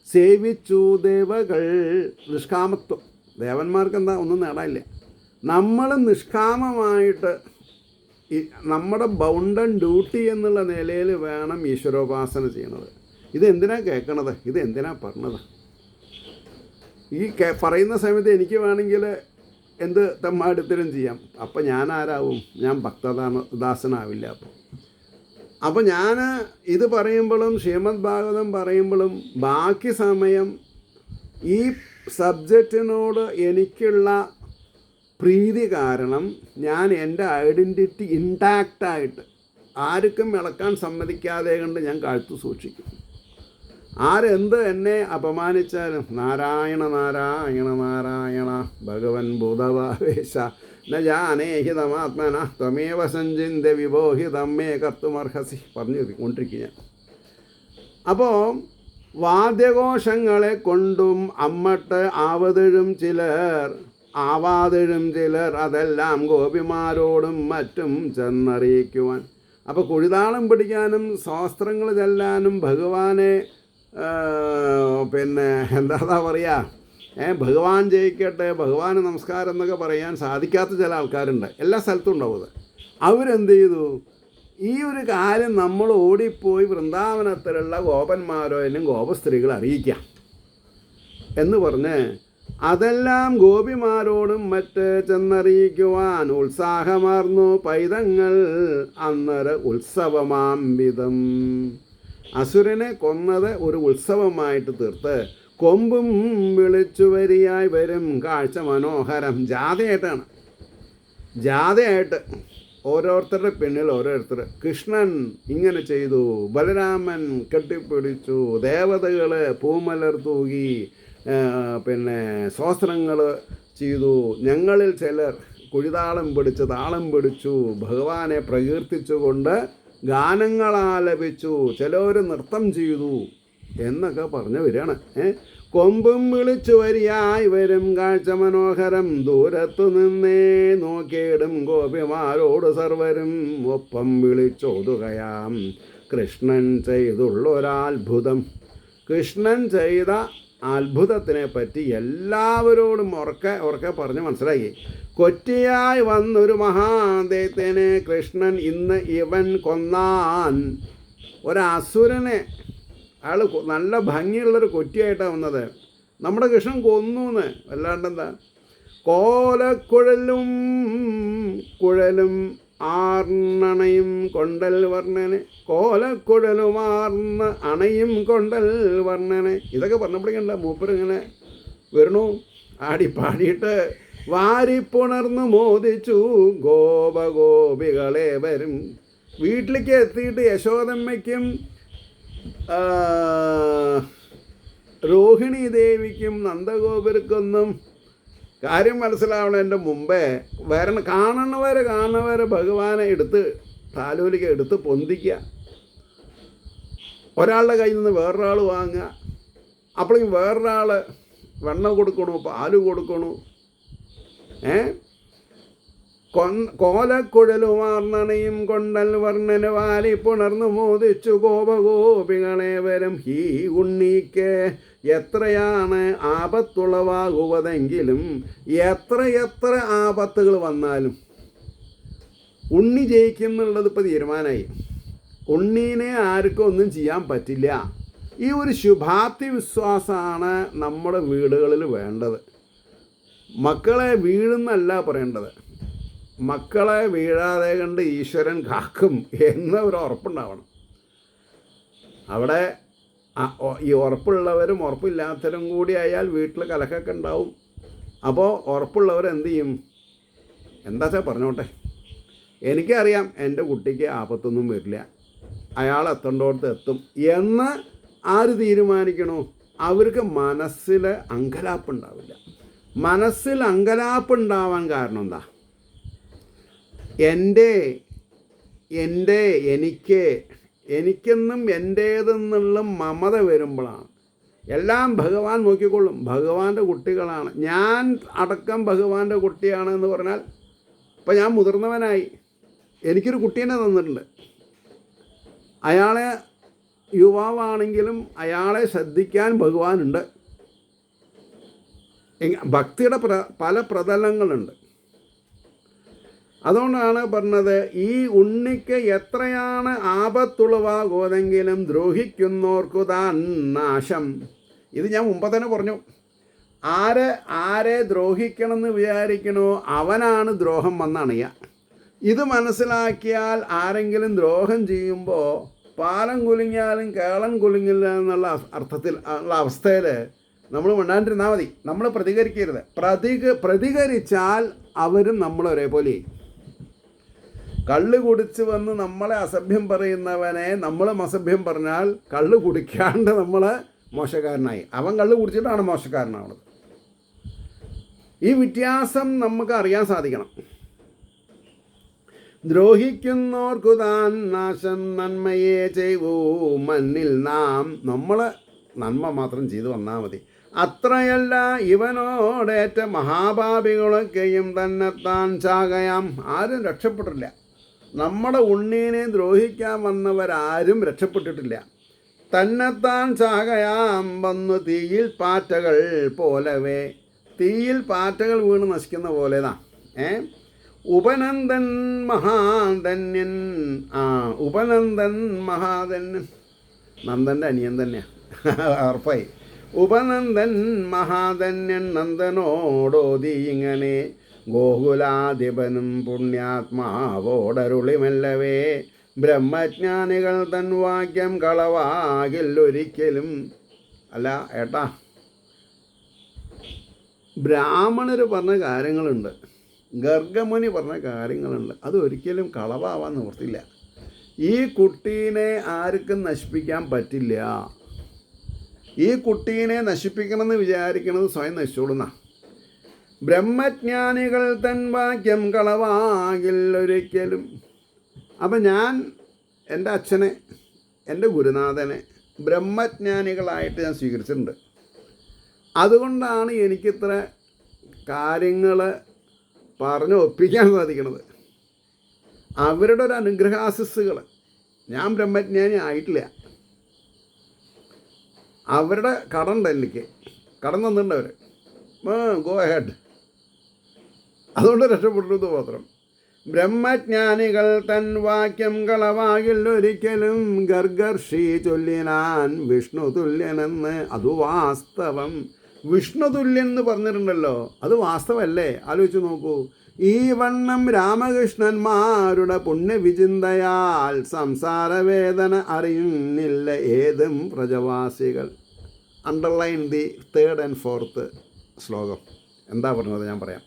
സേവിച്ചു ദേവകൾ. നിഷ്കാമത്വം. ദേവന്മാർക്ക് എന്താ ഒന്നും നേടാനില്ല. നമ്മൾ നിഷ്കാമമായിട്ട് നമ്മുടെ ബൗണ്ടൻ ഡ്യൂട്ടി എന്നുള്ള നിലയിൽ വേണം ഈശ്വരോപാസന ചെയ്യണത്. ഇതെന്തിനാ കേൾക്കണത്? ഇതെന്തിനാ പറഞ്ഞത്? ഈ പറയുന്ന സമയത്ത് എനിക്ക് വേണമെങ്കിൽ എന്ത് തെമ്മാടിത്തരം ചെയ്യാം. അപ്പം ഞാൻ ആരാവും? ഞാൻ ഭക്തദാസനാവില്ല. അപ്പം ഞാൻ ഇത് പറയുമ്പോഴും ശ്രീമദ് ഭാഗവതം പറയുമ്പോഴും ബാക്കി സമയം ഈ സബ്ജക്റ്റിനോട് എനിക്കുള്ള പ്രീതി കാരണം ഞാൻ എൻ്റെ ഐഡൻറ്റിറ്റി ഇൻടാക്റ്റായിട്ട് ആർക്കും ഇളക്കാൻ സമ്മതിക്കാതെ കൊണ്ട് ഞാൻ കാഴ്ത്തു സൂക്ഷിക്കും. ആരെന്ത് എന്നെ അപമാനിച്ചാലും നാരായണ നാരായണ നാരായണ ഭഗവൻ ഭൂതവാവേശ ന ജാനേഹിതമാത്മന ത്വമേവ സഞ്ചിന്ത വിബോഹിതം മേ കർത്തുമർഹസി പറഞ്ഞു കൊണ്ടിരിക്കുക ഞാൻ. അപ്പോൾ വാദ്യഘോഷങ്ങളെ കൊണ്ടും അമ്മട്ട് ആവതിഴും ചിലർ അതെല്ലാം ഗോപിമാരോടും മറ്റും ചെന്നറിയിക്കുവാൻ. അപ്പോൾ കുഴിതാളം പിടിക്കാനും ശാസ്ത്രങ്ങൾ ചെല്ലാനും ഭഗവാനെ എന്താ പറയുക, ഭഗവാൻ ജയിക്കട്ടെ, ഭഗവാന് നമസ്കാരം എന്നൊക്കെ പറയാൻ സാധിക്കാത്ത ചില ആൾക്കാരുണ്ട്. എല്ലാ സ്ഥലത്തും ഉണ്ടാവും. അവരെന്ത് ചെയ്തു? ഈ ഒരു കാര്യം നമ്മൾ ഓടിപ്പോയി വൃന്ദാവനത്തിലുള്ള ഗോപന്മാരോ അല്ലെങ്കിൽ ഗോപസ്ത്രീകൾ അറിയിക്കാം എന്ന് പറഞ്ഞ് അതെല്ലാം ഗോപിമാരോടും മറ്റ് ചെന്നറിയിക്കുവാൻ ഉത്സാഹമാർന്നു പൈതങ്ങൾ അന്നര ഉത്സവമാം വിധം. അസുരനെ കൊന്നത് ഒരു ഉത്സവമായിട്ട് തീർത്ത് കൊമ്പും വിളിച്ചു വരിയായി വരും കാഴ്ച മനോഹരം. ജാഥയായിട്ട് ഓരോരുത്തരുടെ പിന്നിൽ ഓരോരുത്തർ. കൃഷ്ണൻ ഇങ്ങനെ ചെയ്തു, ബലരാമൻ കെട്ടിപ്പിടിച്ചു, ദേവതകൾ പൂമലർ തൂകി, സ്വസ്ത്രങ്ങൾ ചെയ്തു, ഞങ്ങളിൽ ചിലർ കുഴിതാളം പിടിച്ച് താളം പിടിച്ചു, ഭഗവാനെ പ്രകീർത്തിച്ചുകൊണ്ട് ഗാനങ്ങളാലപിച്ചു, ചിലർ നൃത്തം ചെയ്തു എന്നൊക്കെ പറഞ്ഞു വരികയാണ്. കൊമ്പും വിളിച്ചു വരിയായി വരും കാഴ്ച മനോഹരം ദൂരത്തു നിന്നേ നോക്കിയിടും ഗോപിമാരോട് സർവരും ഒപ്പം വിളിച്ചോതുകയാം കൃഷ്ണൻ ചെയ്തുള്ളൊരത്ഭുതം. കൃഷ്ണൻ ചെയ്ത അത്ഭുതത്തിനെ പറ്റി എല്ലാവരോടും ഉറക്കെ പറഞ്ഞ് മനസ്സിലാക്കി. കൊറ്റിയായി വന്നൊരു മഹാദേവനെ കൃഷ്ണൻ ഇന്ന് ഇവൻ കൊന്നാൻ. ഒരസുരനെ അയാൾ നല്ല ഭംഗിയുള്ളൊരു കൊറ്റിയായിട്ടാണ് വന്നത്. നമ്മുടെ കൃഷ്ണൻ കൊന്നൂന്ന്. അല്ലാണ്ടെന്താ? കുഴലും ആർണണയും കൊണ്ടൽ വർണ്ണനെ, കോലക്കുഴലും അണയും കൊണ്ടൽ വർണ്ണനെ. ഇതൊക്കെ പറഞ്ഞപ്പോഴേക്കണ്ട മൂപ്പർ ഇങ്ങനെ വരണു. ആടിപ്പാടിയിട്ട് വാരിപ്പുണർന്നു മോദിച്ചു ഗോപഗോപികളേവരും. വീട്ടിലേക്ക് എത്തിയിട്ട് യശോദമ്മയ്ക്കും രോഹിണി ദേവിക്കും നന്ദഗോപർക്കൊന്നും കാര്യം മനസ്സിലാവണതിൻ്റെ മുമ്പേ കാണുന്നവരെ ഭഗവാനെ എടുത്ത് താലോലിക്ക് എടുത്ത് പൊന്തിക്കുക. ഒരാളുടെ കയ്യിൽ നിന്ന് വേറൊരാൾ വാങ്ങുക. അപ്പോഴേക്കും വേറൊരാൾ വെണ്ണ കൊടുക്കണു, പാല് കൊടുക്കണു. കോലക്കുഴലുമാർന്നണയും കൊണ്ടൽ വർണ്ണന് വാലി പുണർന്നു മോദിച്ചു ഗോപഗോപികളേവരും. ഈ ഉണ്ണിക്ക് എത്രയാണ് ആപത്തുളവാകുവതെങ്കിലും എത്ര ആപത്തുകൾ വന്നാലും ഉണ്ണി ജയിക്കുന്നുള്ളത് ഇപ്പോൾ തീരുമാനമായി. ഉണ്ണീനെ ആർക്കും ഒന്നും ചെയ്യാൻ പറ്റില്ല. ഈ ഒരു ശുഭാപ്തി വിശ്വാസമാണ് നമ്മുടെ വീടുകളിൽ വേണ്ടത്. മക്കളെ വീഴുന്നല്ല പറയേണ്ടത്, മക്കളെ വീഴാതെ കണ്ട് ഈശ്വരൻ കാക്കും എന്ന ഒരു ഉറപ്പുണ്ടാവണം. അവിടെ ഈ ഉറപ്പുള്ളവരും ഉറപ്പില്ലാത്തവരും കൂടി ആയാൽ വീട്ടിൽ കലക്കൊക്കെ ഉണ്ടാവും. അപ്പോൾ ഉറപ്പുള്ളവർ എന്തു ചെയ്യും? എന്താ വെച്ചാൽ പറഞ്ഞോട്ടെ, എനിക്കറിയാം എൻ്റെ കുട്ടിക്ക് ആപത്തൊന്നും വരില്ല, അയാൾ എത്തേണ്ടോടത്ത് എത്തും എന്ന് ആര് തീരുമാനിക്കണോ അവർക്ക് മനസ്സിൽ അങ്കലാപ്പുണ്ടാവില്ല. മനസ്സിൽ അങ്കലാപ്പുണ്ടാവാൻ കാരണം എന്താ? എനിക്കെന്നും എൻ്റേതെന്നുള്ള മമത വരുമ്പോഴാണ്. എല്ലാം ഭഗവാൻ നോക്കിക്കൊള്ളും, ഭഗവാന്റെ കുട്ടികളാണ്, ഞാൻ അടക്കം ഭഗവാന്റെ കുട്ടിയാണെന്ന് പറഞ്ഞാൽ ഇപ്പം ഞാൻ മുതിർന്നവനായി, എനിക്കൊരു കുട്ടീനെ തന്നിട്ടുണ്ട്. അയാളെ യുവാവാണെങ്കിലും അയാളെ ശ്രദ്ധിക്കാൻ ഭഗവാനുണ്ട്. ഭക്തിയുടെ പല പ്രതലങ്ങളുണ്ട്. അതുകൊണ്ടാണ് പറഞ്ഞത്, ഈ ഉണ്ണിക്ക് എത്രയാണ് ആപത്തുളവാകുവതെങ്കിലും ദ്രോഹിക്കുന്നോർക്കു താൻ നാശം. ഇത് ഞാൻ മുമ്പ് തന്നെ പറഞ്ഞു. ആരെ ദ്രോഹിക്കണമെന്ന് വിചാരിക്കണോ അവനാണ് ദ്രോഹം വന്നണയുക. ഇത് മനസ്സിലാക്കിയാൽ ആരെങ്കിലും ദ്രോഹം ചെയ്യുമ്പോൾ പാലം കുലുങ്ങിയാലും കേളം കുലുങ്ങില്ല എന്നുള്ള അർത്ഥത്തിൽ ഉള്ള അവസ്ഥയിൽ നമ്മൾ മിണ്ടാണ്ടിരുന്നാൽ മതി. നമ്മൾ പ്രതികരിക്കരുത്. പ്രതികരിച്ചാൽ അവരും നമ്മൾ ഒരേപോലെ. കള്ള് കുടിച്ച് വന്ന് നമ്മളെ അസഭ്യം പറയുന്നവനെ നമ്മളും അസഭ്യം പറഞ്ഞാൽ കള്ള് കുടിക്കാണ്ട് നമ്മൾ മോശക്കാരനായി. അവൻ കള്ള് കുടിച്ചിട്ടാണ് മോശക്കാരനാവുന്നത്. ഈ വ്യത്യാസം നമുക്ക് അറിയാൻ സാധിക്കണം. ദ്രോഹിക്കുന്നോർക്കു താൻ നാശം നന്മയെ ചെയ്വൂ മന്നിൽ നാം. നമ്മൾ നന്മ മാത്രം ചെയ്തു വന്നാൽ മതി. അത്രയല്ല ഇവനോടേറ്റ മഹാപാപികളൊക്കെയും തന്നെത്താൻ ചാകയാം. ആരും രക്ഷപ്പെട്ടില്ല. നമ്മുടെ ഉണ്ണീനെ ദ്രോഹിക്കാൻ വന്നവരാരും രക്ഷപ്പെട്ടിട്ടില്ല. തന്നെത്താൻ ചാകയാം വന്നു തീയിൽ പാറ്റകൾ പോലവേ. തീയിൽ പാറ്റകൾ വീണ് നശിക്കുന്ന പോലെതാ. ഉപനന്ദൻ മഹാധന്യൻ. ഉപനന്ദൻ മഹാധന്യൻ നന്ദൻ്റെ അനിയൻ തന്നെയാണ്, ഉറപ്പായി. ഉപനന്ദൻ മഹാധന്യൻ നന്ദനോടോതി ഇങ്ങനെ ഗോകുലാധിപനും പുണ്യാത്മാവോടരുളിമല്ലവേ. ബ്രഹ്മജ്ഞാനികൾ തൻ വാക്യം കളവാകില്ലൊരിക്കലും. അല്ല ഏട്ടാ, ബ്രാഹ്മണർ പറഞ്ഞ കാര്യങ്ങളുണ്ട്, ഗർഗമുനി പറഞ്ഞ കാര്യങ്ങളുണ്ട്, അതൊരിക്കലും കളവാവാൻ നിവർത്തില്ല. ഈ കുട്ടീനെ ആർക്കും നശിപ്പിക്കാൻ പറ്റില്ല. ഈ കുട്ടീനെ നശിപ്പിക്കണമെന്ന് വിചാരിക്കുന്നത് സ്വയം നശിച്ചോളുന്ന. ബ്രഹ്മജ്ഞാനികൾ തൻ വാക്യം കളവാകില്ലൊരിക്കലും. അപ്പം ഞാൻ എൻ്റെ അച്ഛനെ, എൻ്റെ ഗുരുനാഥനെ ബ്രഹ്മജ്ഞാനികളായിട്ട് ഞാൻ സ്വീകരിച്ചിട്ടുണ്ട്. അതുകൊണ്ടാണ് എനിക്കിത്ര കാര്യങ്ങൾ പറഞ്ഞ് ഒപ്പിക്കാൻ സാധിക്കുന്നത്. അവരുടെ ഒരു അനുഗ്രഹാശിസ്സുകൾ. ഞാൻ ബ്രഹ്മജ്ഞാനി ആയിട്ടില്ല. അവരുടെ കടമുണ്ട്, എനിക്ക് കടം തന്നിട്ടുണ്ട് അവർ. Go head. അതുകൊണ്ട് രക്ഷപ്പെട്ടത് മാത്രം. ബ്രഹ്മജ്ഞാനികൾ തൻ വാക്യം കളവാകില്ലൊരിക്കലും. ഗർഗർഷി ചൊല്ലിനാൻ വിഷ്ണു തുല്യനെന്ന്. അത് വാസ്തവം. വിഷ്ണു തുല്യൻ എന്ന് പറഞ്ഞിട്ടുണ്ടല്ലോ, അത് വാസ്തവല്ലേ? ആലോചിച്ച് നോക്കൂ. ഈ വണ്ണം രാമകൃഷ്ണന്മാരുടെ പുണ്യവിചിന്തയാൽ സംസാരവേദന അറിയുന്നില്ല ഏതും പ്രജവാസികൾ. Underline the 3rd and 4th ശ്ലോകം. എന്താ പറഞ്ഞത് ഞാൻ പറയാം.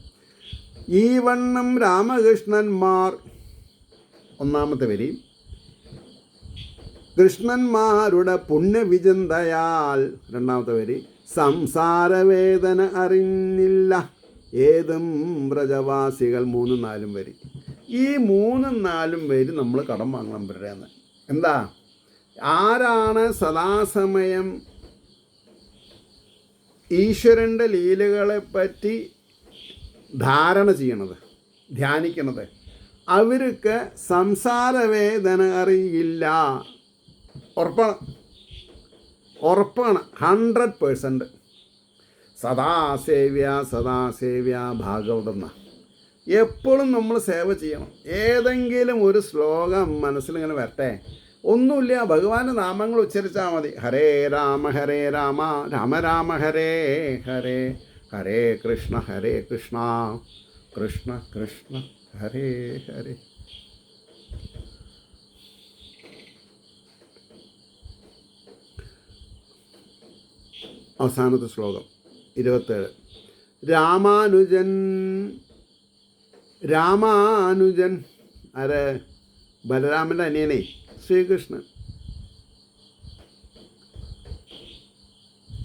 ഈ വണ്ണം രാമകൃഷ്ണന്മാർ, ഒന്നാമത്തെ വരി, കൃഷ്ണന്മാരുടെ പുണ്യവിചിന്തയാൽ, രണ്ടാമത്തെ വരി, സംസാരവേദന അറിഞ്ഞില്ല ഏതും വ്രജവാസികൾ. 3, 4 വരി. ഈ 3, 4 വരി നമ്മൾ കടം വാങ്ങണം പറയുന്നത്. എന്താ? ആരാണ് സദാസമയം ഈശ്വരൻ്റെ ലീലകളെപ്പറ്റി ധാരണ ചെയ്യണത്, ധ്യാനിക്കണത്, അവർക്ക് സംസാരവേദന അറിയില്ല. ഉറപ്പാണ്, 100%. സദാസേവ്യ ഭാഗവതം. എപ്പോഴും നമ്മൾ സേവ ചെയ്യണം. ഏതെങ്കിലും ഒരു ശ്ലോകം മനസ്സിലിങ്ങനെ വരട്ടെ. ഒന്നുമില്ല, ഭഗവാന്റെ നാമങ്ങൾ ഉച്ചരിച്ചാൽ മതി. ഹരേ രാമ രാമ രാമ ഹരേ ഹരേ, ഹരേ കൃഷ്ണ കൃഷ്ണ കൃഷ്ണ ഹരേ ഹരേ. അവസാനത്തെ ശ്ലോകം 27. രാമാനുജൻ ആര്? ബലരാമൻ്റെ അനിയനെ ശ്രീകൃഷ്ണൻ.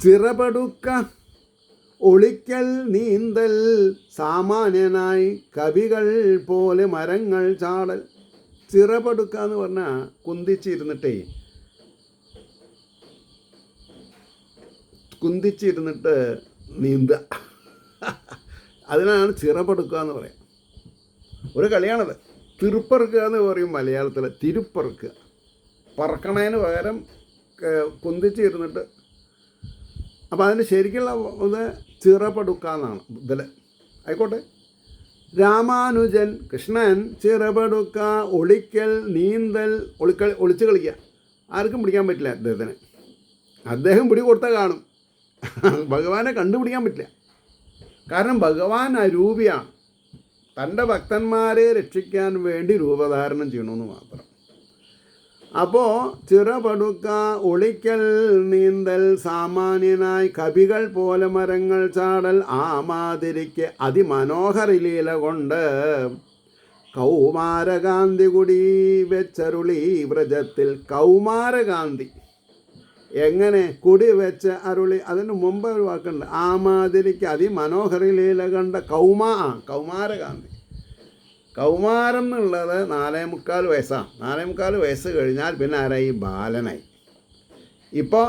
ചിറപടുക്ക ഒളിക്കൽ നീന്തൽ സാമാന്യനായി കവികൾ പോലെ മരങ്ങൾ ചാടൽ. ചിറപടുക്ക എന്ന് പറഞ്ഞാൽ കുന്തിച്ചിരുന്നിട്ട് നീന്തുക. അതിനാണ് ചിറപടുക്കുക എന്ന് പറയാം. ഒരു കളിയാണത്. തിരുപ്പറുക്കുക എന്ന് പറയും മലയാളത്തിൽ. തിരുപ്പറുക്കുക, പറക്കണതിന് പകരം കുന്തിച്ചിരുന്നിട്ട്. അപ്പോൾ അതിന് ശരിക്കുള്ള ഇത് ചിറപടുക്ക എന്നാണ്. ഇതിൽ ആയിക്കോട്ടെ. രാമാനുജൻ കൃഷ്ണൻ ചിറപടുക്ക ഒളിക്കൽ നീന്തൽ. ഒളിച്ച് കളിക്കുക. ആർക്കും പിടിക്കാൻ പറ്റില്ല അദ്ദേഹത്തിന്. അദ്ദേഹം പിടി കൊടുത്താൽ കാണും. ഭഗവാനെ കണ്ടുപിടിക്കാൻ പറ്റില്ല. കാരണം ഭഗവാൻ അരൂപിയാണ്. തൻ്റെ ഭക്തന്മാരെ രക്ഷിക്കാൻ വേണ്ടി രൂപധാരണം ചെയ്യണമെന്ന് മാത്രം. അപ്പോൾ ചിറപടുക്ക ഒളിക്കൽ നീന്തൽ സാമാന്യനായി കവികൾ പോലെ മരങ്ങൾ ചാടൽ. ആ മാതിരിക്ക് അതിമനോഹര ലീല കൊണ്ട് കൗമാരകാന്തി കുടി വെച്ചരുളി വ്രജത്തിൽ. കൗമാരകാന്തി എങ്ങനെ കുടി വെച്ച് അരുളി. അതിന് മുമ്പ് ഒരു വാക്കുണ്ട്. ആ മാതിരിക്ക് അതിമനോഹര ലീല കണ്ട കൗമാരകാന്തി. കൗമാരം എന്നുള്ളത് 4.25 വയസ്സാണ്. 4.25 വയസ്സ് കഴിഞ്ഞാൽ പിന്നെ ആരായി? ബാലനായി. ഇപ്പോൾ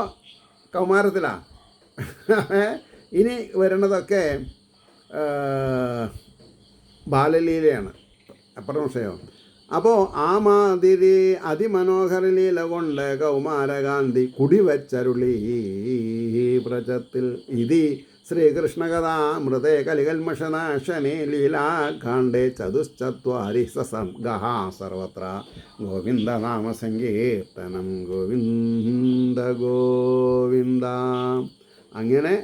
കൗമാരത്തിലാണ്. ഇനി വരുന്നതൊക്കെ ബാലലീലയാണ്. അപ്പുറം വിഷയം. അപ്പോൾ ആ മാതിരി അതിമനോഹര ലീല കൊണ്ട് കൗമാരകാന്തി കുടിവച്ചരുളി വ്രജത്തിൽ. ഇതി ശ്രീകൃഷ്ണകഥാമൃതേ കലികൽമഷനാശനേ ലീലാഖണ്ഡേ ചതുശ്ചത്വാരി സസർഗഃ സർവത്ര ഗോവിന്ദനാമസങ്കീർത്തനം. ഗോവിന്ദ ഗോവിന്ദ. അങ്ങനെ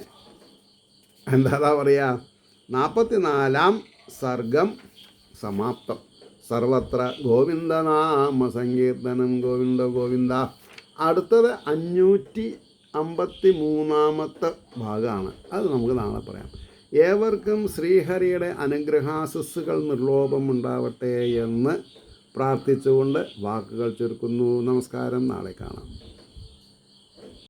എന്താ പറയുക, 44-ാം സർഗം സമാപ്തം. സർവത്ര ഗോവിന്ദനാമ സങ്കീർത്തനം. ഗോവിന്ദ ഗോവിന്ദ. അടുത്തത് 553-ാമത്തെ ഭാഗമാണ്. അത് നമുക്ക് നാളെ പറയാം. ഏവർക്കും ശ്രീഹരിയുടെ അനുഗ്രഹാശസ്സുകൾ നിർലോഭമുണ്ടാവട്ടെ എന്ന് പ്രാർത്ഥിച്ചുകൊണ്ട് വാക്കുകൾ ചുരുക്കുന്നു. നമസ്കാരം. നാളെ കാണാം.